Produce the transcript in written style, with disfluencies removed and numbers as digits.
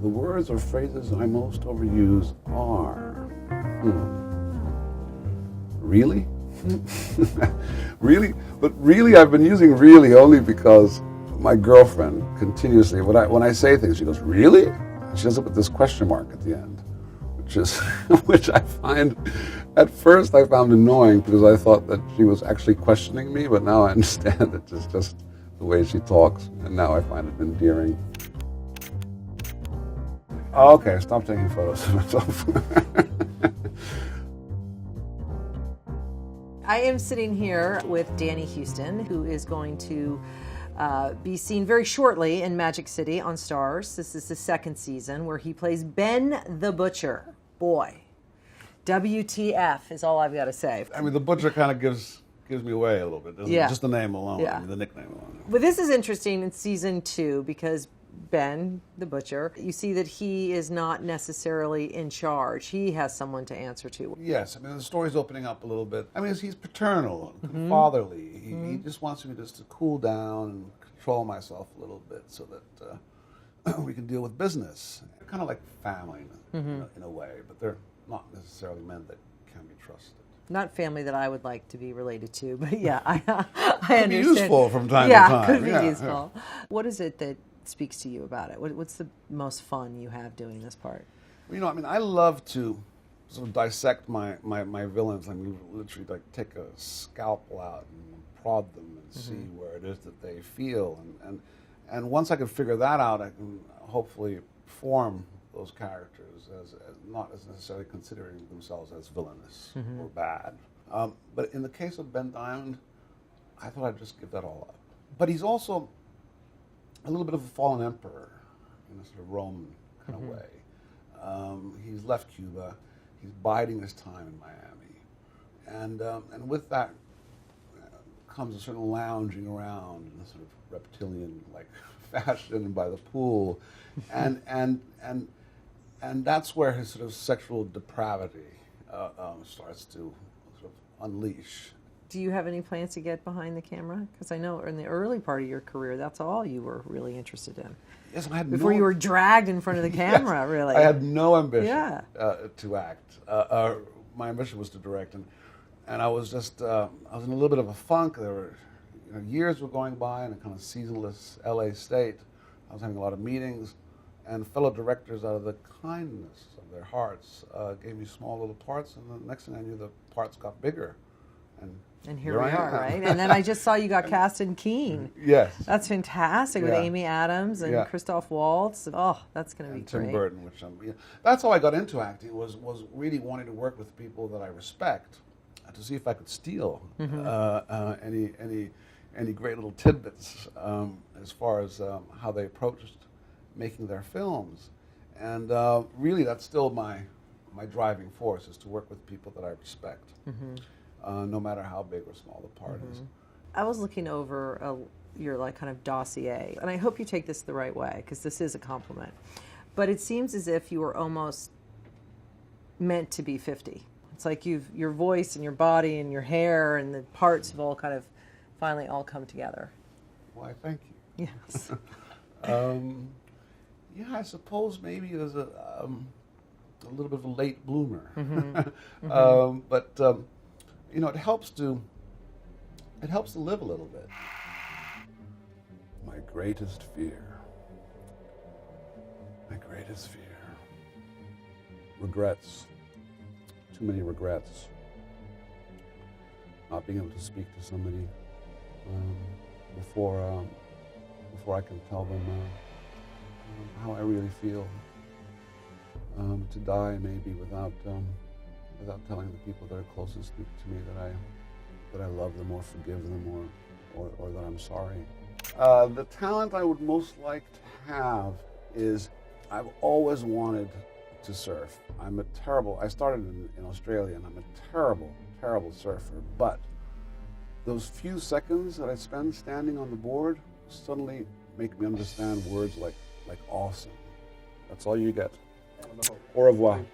The words or phrases I most overuse are, really? Really? But really, I've been using really only because my girlfriend continuously, when I say things, she goes, really? She does it with this question mark at the end, which I find, at first I found annoying because I thought that she was actually questioning me, but now I understand that it's just the way she talks, and now I find it endearing. Okay, stop taking photos of myself. I am sitting here with Danny Huston, who is going to be seen very shortly in Magic City on Starz. This is the second season where he plays Ben the Butcher. Boy, WTF is all I've got to say. I mean, the Butcher kind of gives me away a little bit, doesn't it? Just the name alone, yeah. I mean, the nickname alone. But this is interesting in season 2 because Ben, the Butcher, you see that he is not necessarily in charge. He has someone to answer to. Yes, I mean, the story's opening up a little bit. I mean, he's paternal, fatherly. He just wants me just to cool down and control myself a little bit so that we can deal with business. They're kind of like family in a way, but they're not necessarily men that can be trusted. Not family that I would like to be related to, but yeah, I Could understand. be useful from time to time. Yeah, could be useful. Yeah. What is it that speaks to you about it? What's the most fun you have doing this part? You know, I mean, I love to sort of dissect my villains. I mean, literally like take a scalpel out and prod them and see where it is that they feel. And once I can figure that out, I can hopefully form those characters as not as necessarily considering themselves as villainous or bad. But in the case of Ben Diamond, I thought I'd just give that all up. But he's also a little bit of a fallen emperor in a sort of Roman kind of way. He's left Cuba. He's biding his time in Miami. And with that comes a certain lounging around in a sort of reptilian-like fashion by the pool. And that's where his sort of sexual depravity starts to sort of unleash. Do you have any plans to get behind the camera? Because I know in the early part of your career, that's all you were really interested in. Yes, I had before you were dragged in front of the camera, yes, really. I had no ambition to act. My ambition was to direct, and I was just I was in a little bit of a funk. There were years were going by in a kind of seasonless LA state. I was having a lot of meetings, and fellow directors, out of the kindness of their hearts, gave me small little parts, and the next thing I knew, the parts got bigger. And here we are, right? And then I just saw you got cast in Keen. Yes. That's fantastic, with Amy Adams and Christoph Waltz. Oh, that's going to be great. Tim Burton, which that's how I got into acting, was really wanting to work with people that I respect, to see if I could steal any great little tidbits as far as how they approached making their films. And really, that's still my driving force, is to work with people that I respect. No matter how big or small the part is. I was looking over your kind of dossier, and I hope you take this the right way, because this is a compliment. But it seems as if you were almost meant to be 50. It's like your voice and your body and your hair and the parts have all kind of finally all come together. Why, thank you. Yes. I suppose maybe it was a little bit of a late bloomer. But it helps to live a little bit. My greatest fear. Regrets. Too many regrets. Not being able to speak to somebody before I can tell them how I really feel. To die maybe without telling the people that are closest to me that I love them or forgive them or that I'm sorry. The talent I would most like to have is, I've always wanted to surf. I started in Australia, and I'm a terrible surfer, but those few seconds that I spend standing on the board suddenly make me understand words like awesome. That's all you get. Au revoir.